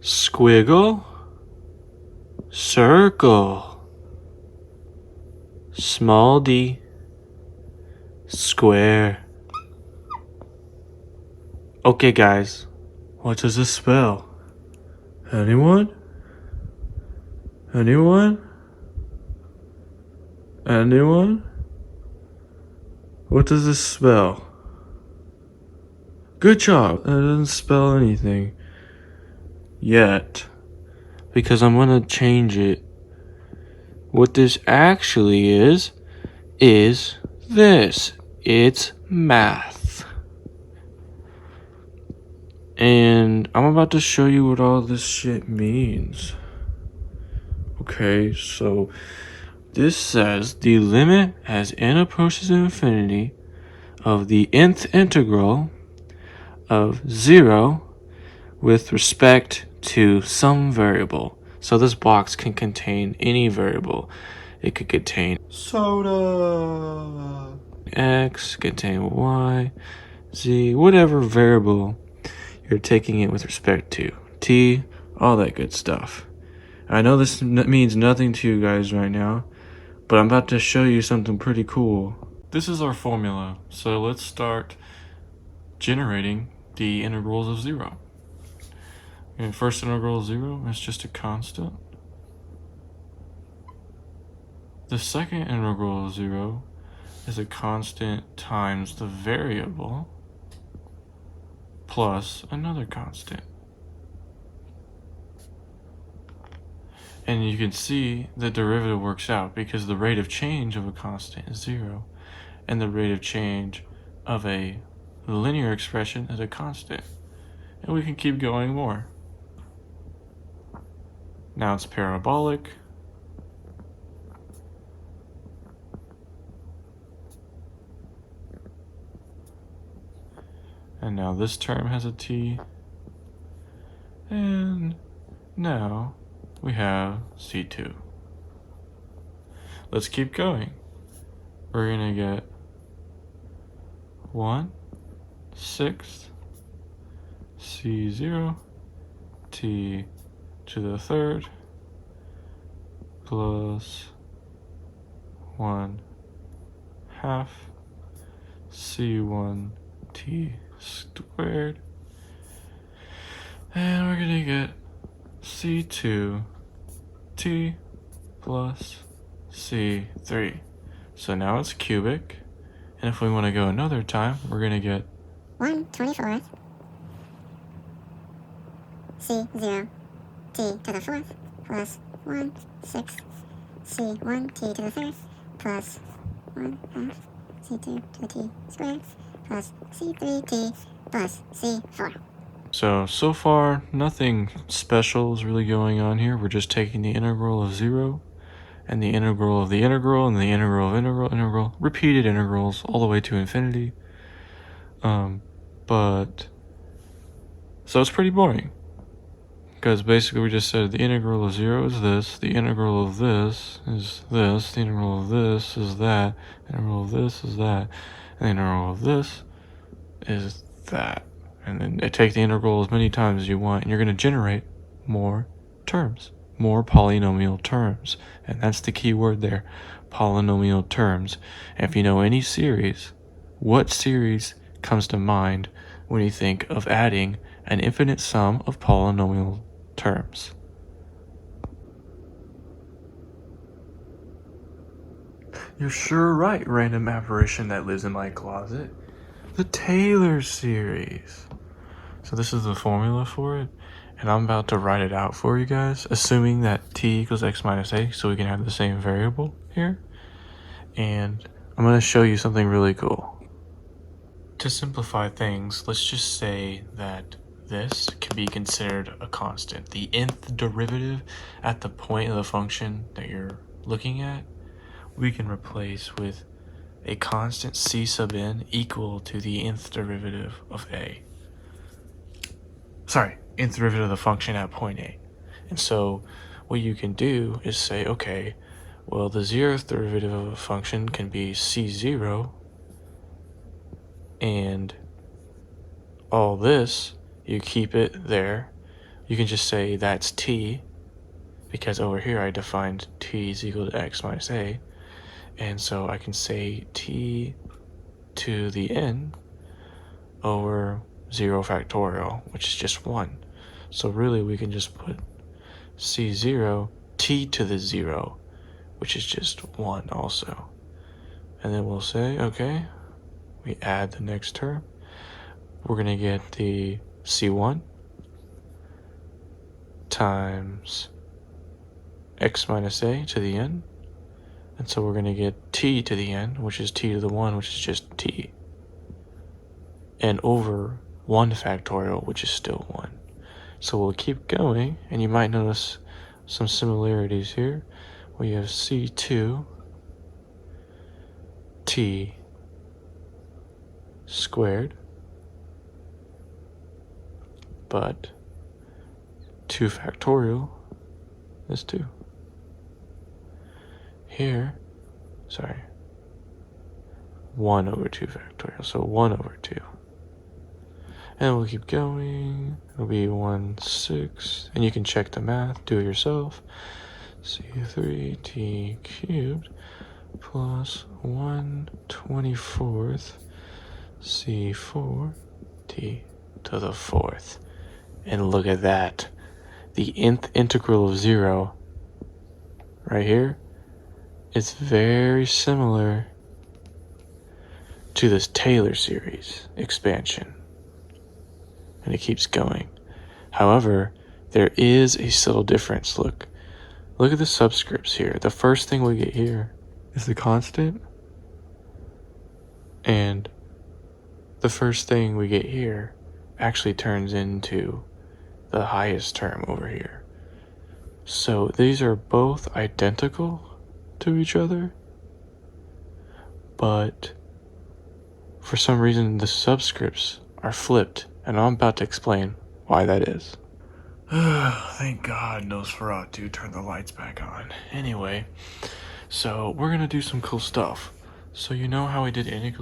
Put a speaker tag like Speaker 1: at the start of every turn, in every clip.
Speaker 1: Squiggle, circle, small d, square. Okay guys, what does this spell? Anyone? Anyone? Anyone? What does this spell? Good job. That doesn't spell anything. Yet. Because I'm gonna change it. What this actually is this. It's math. And I'm about to show you what all this shit means. Okay, so this says the limit as n approaches infinity of the nth integral of 0 with respect to some variable. So this box can contain any variable. It could contain soda, x, contain y, z, whatever variable you're taking it with respect to, t, all that good stuff. I know this means nothing to you guys right now, but I'm about to show you something pretty cool. This is our formula, so let's start generating the integrals of 0. And first integral of 0 is just a constant. The second integral of 0 is a constant times the variable plus another constant. And you can see the derivative works out because the rate of change of a constant is 0, and the rate of change of a linear expression is a constant. And we can keep going more. Now it's parabolic. And now this term has a t. And now we have C2. Let's keep going. We're gonna get 1/6 C0 t to the third plus 1/2 C1 t squared. And we're gonna get C2 t plus C3. So now it's cubic. And if we want to go another time, we're going to get
Speaker 2: 1/24 C0 t to the fourth plus 1/6 C1 t to the third plus 1/2 C2 to the t squared plus C3 t plus C4.
Speaker 1: So far, nothing special is really going on here. We're just taking the integral of 0 and the integral of the integral and the integral of integral, repeated integrals all the way to infinity. So it's pretty boring. Because basically we just said the integral of 0 is this, the integral of this is this, the integral of this is that, the integral of this is that, and the integral of this is that. And then take the integral as many times as you want, and you're going to generate more terms, more polynomial terms. And that's the key word there, polynomial terms. And if you know any series, what series comes to mind when you think of adding an infinite sum of polynomial terms? You're sure right, random apparition that lives in my closet. The Taylor series. So this is the formula for it, and I'm about to write it out for you guys, assuming that t equals x minus a, so we can have the same variable here. And I'm going to show you something really cool. To simplify things, let's just say that this can be considered a constant. The nth derivative at the point of the function that you're looking at, we can replace with a constant c sub n equal to the nth derivative of a. Sorry, nth derivative of the function at point A. And so what you can do is say, okay, well, the 0th derivative of a function can be c0, and all this, you keep it there. You can just say that's t, because over here I defined t is equal to x minus a, and so I can say t to the n over 0 factorial, which is just 1. So really we can just put c0 t to the 0, which is just 1 also. And then we'll say, okay, we add the next term. We're going to get the c1 times x minus a to the n. And so we're going to get t to the n, which is t to the 1, which is just t. And over 1 factorial, which is still 1. So we'll keep going, and you might notice some similarities here. We have c2 t squared, but 2 factorial is 2. Here, 1 over 2 factorial, so 1 over 2. And we'll keep going. It'll be 1/6, and you can check the math, do it yourself. c3t cubed plus 1/24 c4t to the 4th. And look at that. The nth integral of 0 right here is very similar to this Taylor series expansion. And it keeps going. However, there is a subtle difference. Look at the subscripts here. The first thing we get here is the constant, and the first thing we get here actually turns into the highest term over here. So these are both identical to each other, but for some reason the subscripts are flipped, and I'm about to explain why that is. Thank God Nosferatu turned the lights back on. Anyway, so we're gonna do some cool stuff. So you know how we did n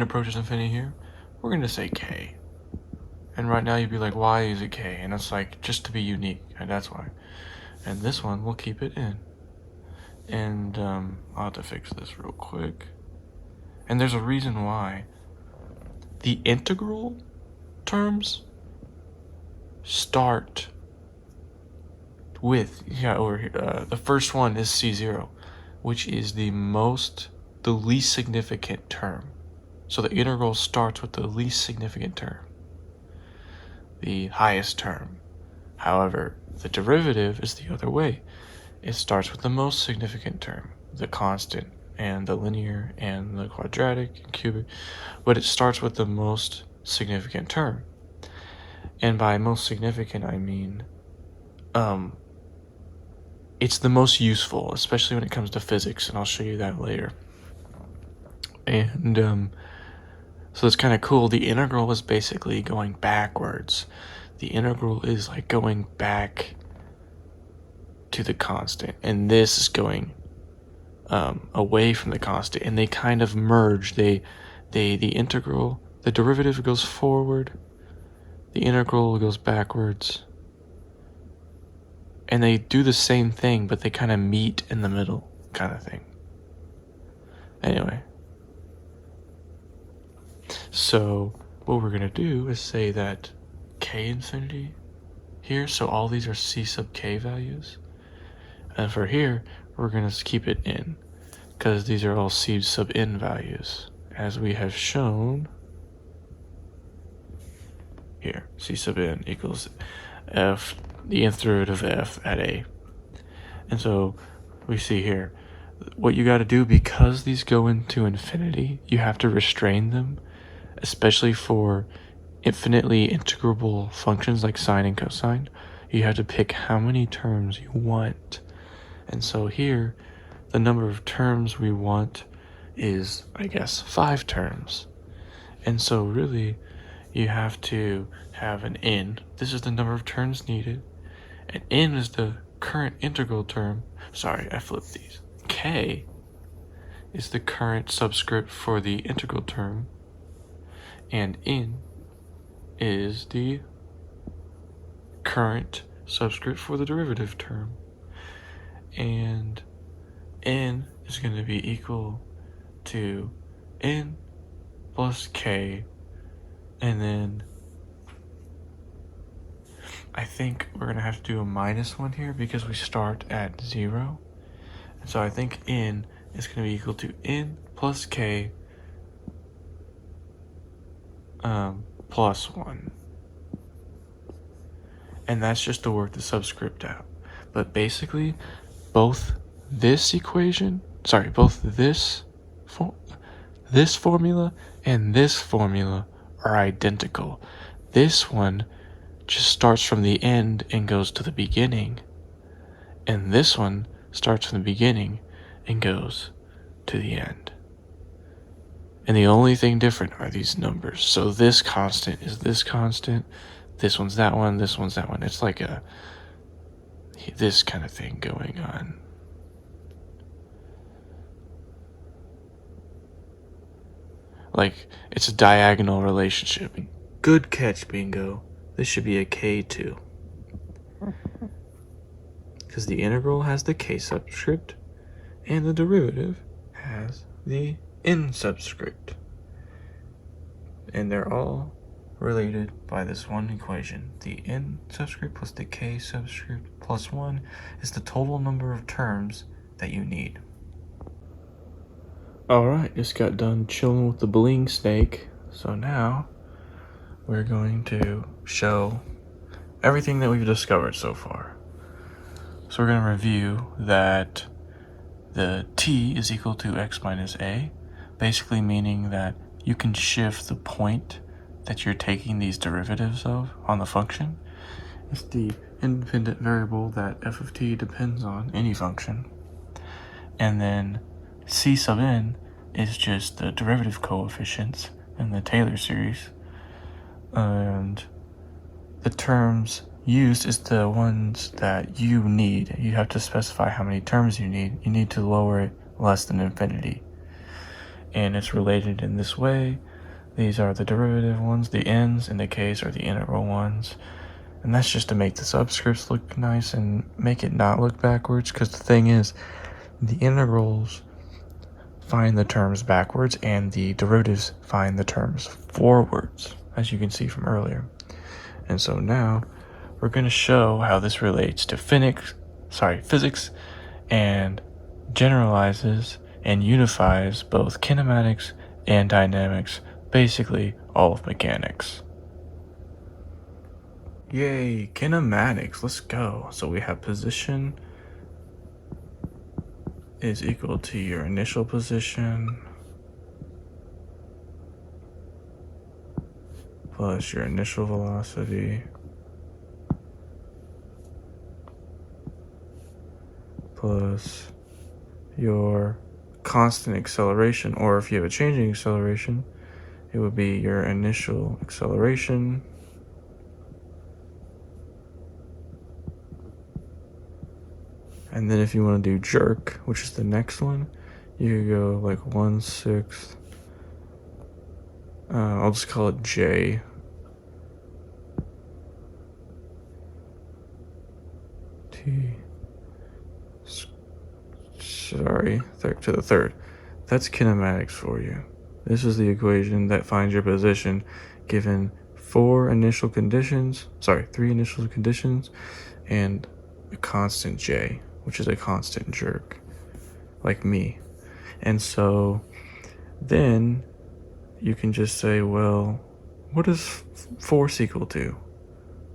Speaker 1: approaches infinity here? We're gonna say k. And right now you'd be like, why is it k? And it's like, just to be unique, and that's why. And this one, we'll keep it in. And I'll have to fix this real quick. And there's a reason why. The integral terms start with, over here, the first one is c0, which is the least significant term. So the integral starts with the least significant term, the highest term. However, the derivative is the other way. It starts with the most significant term, the constant, and the linear, and the quadratic, and cubic, but it starts with the most significant term. And by most significant, I mean, it's the most useful, especially when it comes to physics, and I'll show you that later. And so it's kind of cool. The integral is basically going backwards. The integral is like going back to the constant, and this is going away from the constant, and they kind of merge. The integral, the derivative goes forward, the integral goes backwards, and they do the same thing, but they kind of meet in the middle, kind of thing. Anyway, so what we're gonna do is say that k infinity here, so all these are c sub k values, and for here we're gonna keep it in, because these are all c sub n values, as we have shown here. C sub n equals f, the nth derivative of f at a. And so we see here, what you got to do, because these go into infinity, you have to restrain them, especially for infinitely integrable functions like sine and cosine. You have to pick how many terms you want. And so here, the number of terms we want is, I guess, 5 terms. And so really, you have to have an n. This is the number of terms needed. And n is the current integral term. Sorry, I flipped these. K is the current subscript for the integral term. And n is the current subscript for the derivative term. And n is going to be equal to n plus k, and then I think we're going to have to do a minus 1 here because we start at 0. And so I think n is going to be equal to n plus k plus 1. And that's just to work the subscript out. But basically, both this formula and this formula are identical. This one just starts from the end and goes to the beginning. And this one starts from the beginning and goes to the end. And the only thing different are these numbers. So this constant is this constant, this one's that one, this one's that one. It's like this kind of thing going on. Like, it's a diagonal relationship. Good catch, Bingo. This should be a K2. Because the integral has the K subscript, and the derivative has the N subscript. And they're all related by this one equation. The N subscript plus the K subscript plus 1 is the total number of terms that you need. Alright, just got done chilling with the bling snake. So now we're going to show everything that we've discovered so far. So we're going to review that the t is equal to x minus a, basically meaning that you can shift the point that you're taking these derivatives of on the function. It's the independent variable that f of t depends on, any function. And then c sub n is just the derivative coefficients in the Taylor series. And the terms used is the ones that you need. You have to specify how many terms you need. You need to lower it less than infinity. And it's related in this way. These are the derivative ones, the n's, and the k's are the integral ones. And that's just to make the subscripts look nice and make it not look backwards, because the thing is, the integrals find the terms backwards and the derivatives find the terms forwards, as you can see from earlier. And so now we're going to show how this relates to physics and generalizes and unifies both kinematics and dynamics, basically all of mechanics. Yay, kinematics, let's go. So we have position is equal to your initial position plus your initial velocity plus your constant acceleration, or if you have a changing acceleration, it would be your initial acceleration and then if you want to do jerk, which is the next one, you could go like 1/6. I'll just call it J. T. Sorry, to the third. That's kinematics for you. This is the equation that finds your position given three initial conditions, and a constant J, which is a constant jerk, like me. And so then you can just say, well, what is force equal to?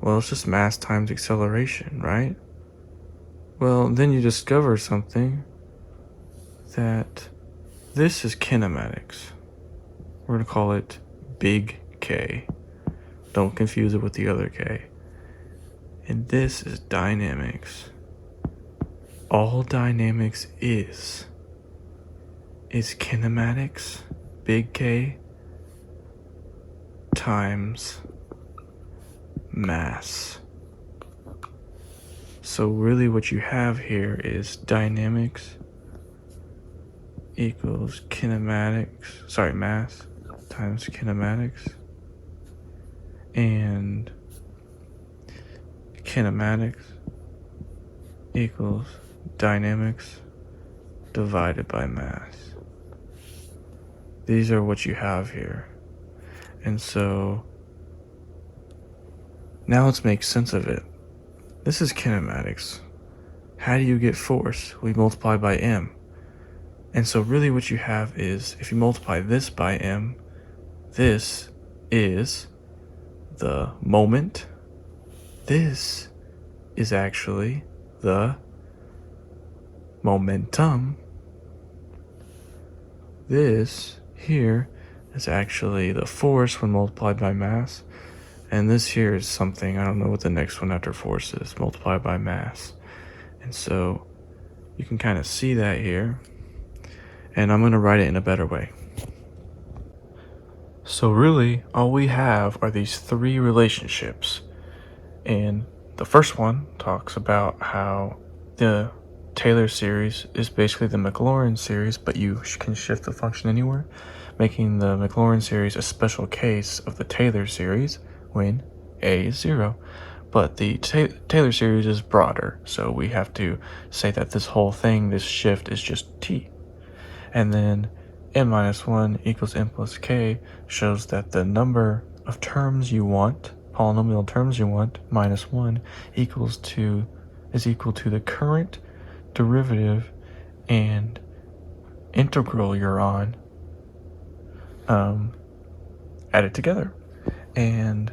Speaker 1: Well, it's just mass times acceleration, right? Well, then you discover something, that this is kinematics. We're going to call it big K. Don't confuse it with the other K. And this is dynamics. All dynamics is kinematics, big K, times mass. So really what you have here is dynamics equals mass times kinematics, and kinematics equals dynamics divided by mass. These are what you have here. And so now let's make sense of it. This is kinematics. How do you get force? We multiply by m. And so really what you have is, if you multiply this by m, this is the moment. This is actually the momentum. This here is actually the force when multiplied by mass. And this here is something, I don't know what the next one after force is, multiplied by mass. And so you can kind of see that here. And I'm going to write it in a better way. So really, all we have are these three relationships. And the first one talks about how the Taylor series is basically the Maclaurin series, but you can shift the function anywhere, making the Maclaurin series a special case of the Taylor series when a is 0. But the Taylor series is broader, so we have to say that this whole thing, this shift, is just t. And then n minus 1 equals n plus k shows that the number of terms you want, polynomial terms you want, minus 1, is equal to the current derivative and integral you're on added together. And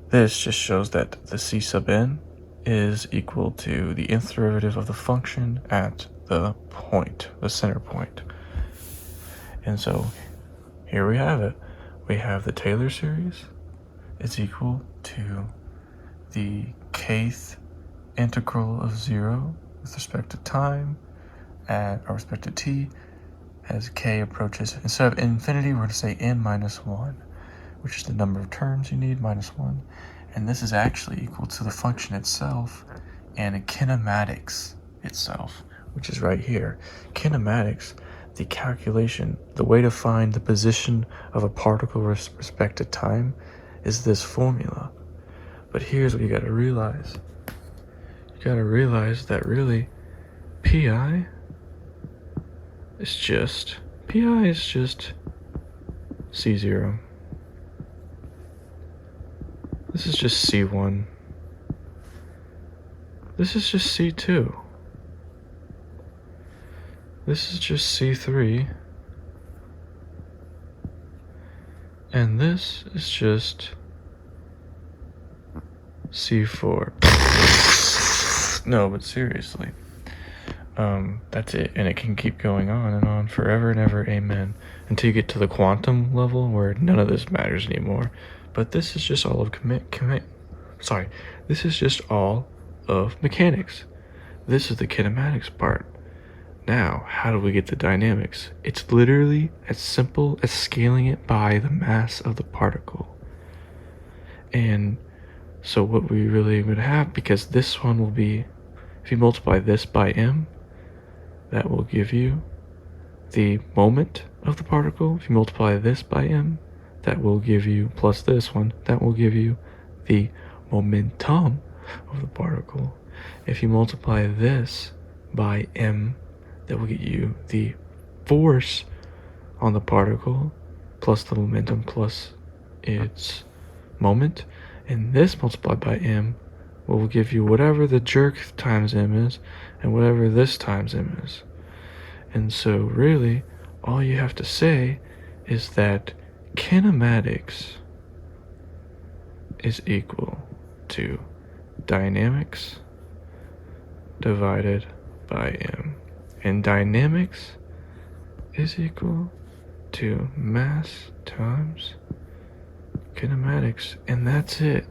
Speaker 1: this just shows that the c sub n is equal to the nth derivative of the function at the point, the center point. And so here we have it. We have the Taylor series is equal to the kth integral of 0 with respect to time or respect to t as k approaches. Instead of infinity, we're going to say n minus 1, which is the number of terms you need, minus 1. And this is actually equal to the function itself and kinematics itself, which is right here. Kinematics, the calculation, the way to find the position of a particle with respect to time is this formula. But here's what you got to realize. You got to realize that really pi is just C0. This is just C1. This is just C2. This is just C3. And this is just C4. No, but seriously. That's it. And it can keep going on and on forever and ever, amen. Until you get to the quantum level where none of this matters anymore. But this is just all of this is just all of mechanics. This is the kinematics part. Now, how do we get the dynamics? It's literally as simple as scaling it by the mass of the particle. And so what we really would have, because this one will be, if you multiply this by m, that will give you the moment of the particle. If you multiply this by m, that will give you, plus this one, that will give you the momentum of the particle. If you multiply this by m, that will get you the force on the particle, plus the momentum, plus its moment. And this multiplied by m will give you whatever the jerk times m is, and whatever this times m is. And so really, all you have to say is that kinematics is equal to dynamics divided by m. And dynamics is equal to mass times kinematics. And that's it.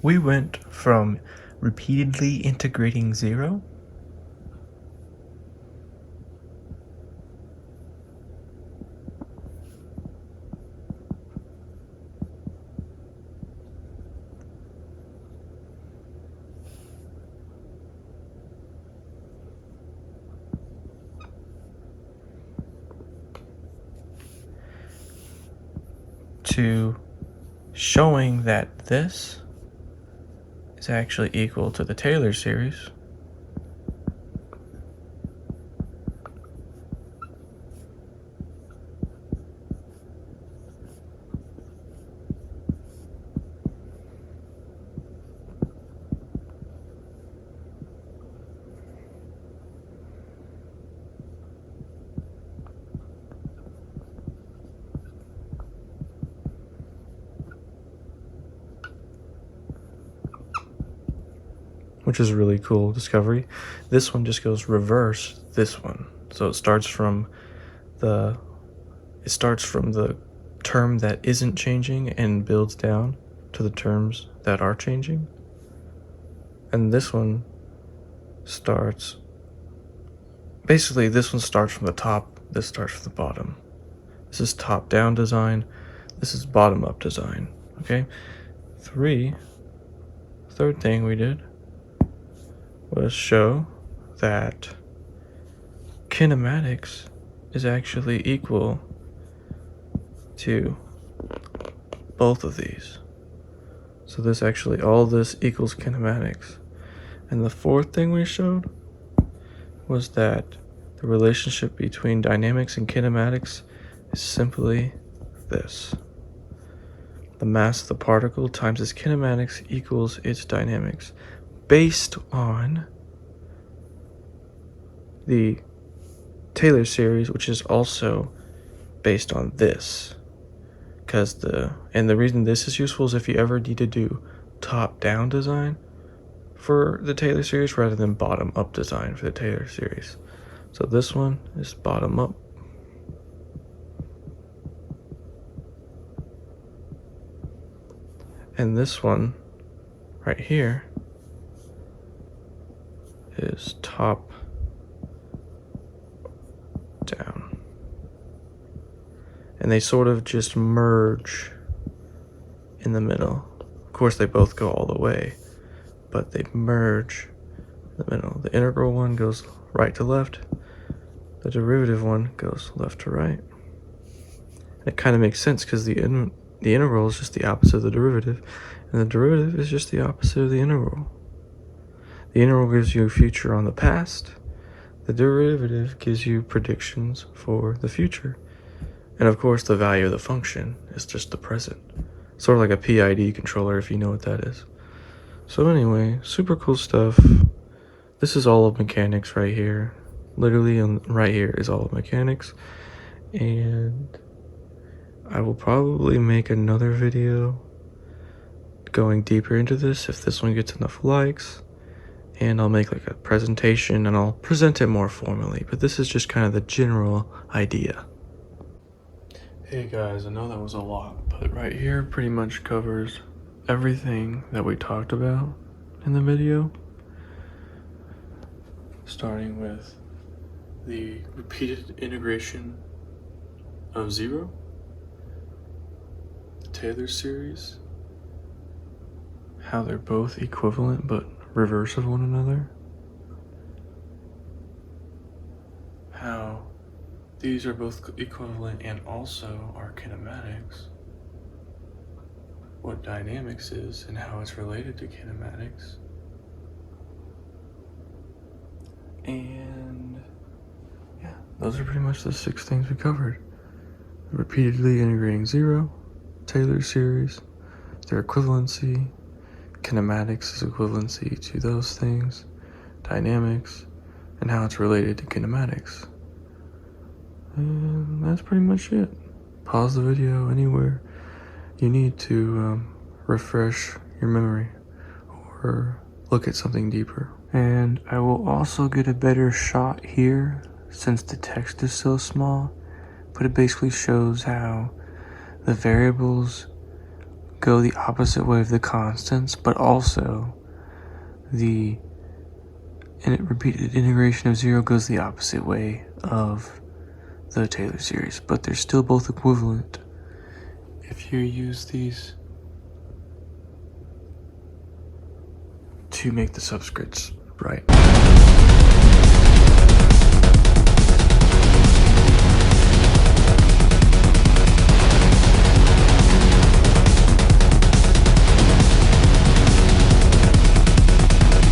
Speaker 1: We went from repeatedly integrating 0 to showing that this is actually equal to the Taylor series. Which is a really cool discovery. This one just goes reverse this one. So it starts from the term that isn't changing and builds down to the terms that are changing. And this one starts, basically this one starts from the top, this starts from the bottom. This is top down design, this is bottom up design, okay? Third thing we did was show that kinematics is actually equal to both of these. So this actually, all this equals kinematics. And the fourth thing we showed was that the relationship between dynamics and kinematics is simply this. The mass of the particle times its kinematics equals its dynamics, based on the Taylor series, which is also based on this. And the reason this is useful is if you ever need to do top-down design for the Taylor series rather than bottom-up design for the Taylor series. So this one is bottom-up. And this one right here is top down. And they sort of just merge in the middle. Of course, they both go all the way, but they merge in the middle. The integral one goes right to left. The derivative one goes left to right. And it kind of makes sense because the integral is just the opposite of the derivative, and the derivative is just the opposite of the integral. The integral gives you a future on the past. The derivative gives you predictions for the future. And of course, the value of the function is just the present. Sort of like a PID controller, if you know what that is. So anyway, super cool stuff. This is all of mechanics right here. Literally right here is all of mechanics. And I will probably make another video going deeper into this if this one gets enough likes. And I'll make like a presentation and I'll present it more formally. But this is just kind of the general idea. Hey guys, I know that was a lot, but right here pretty much covers everything that we talked about in the video. Starting with the repeated integration of zero, the Taylor series, how they're both equivalent but reverse of one another, how these are both equivalent and also are kinematics, what dynamics is and how it's related to kinematics, and yeah, those are pretty much the 6 things we covered. Repeatedly integrating zero, Taylor series, their equivalency, kinematics is equivalency to those things, dynamics, and how it's related to kinematics. And that's pretty much it. Pause the video anywhere you need to refresh your memory or look at something deeper. And I will also get a better shot here since the text is so small, but it basically shows how the variables go the opposite way of the constants, but also the repeated integration of zero goes the opposite way of the Taylor series, but they're still both equivalent if you use these to make the subscripts right.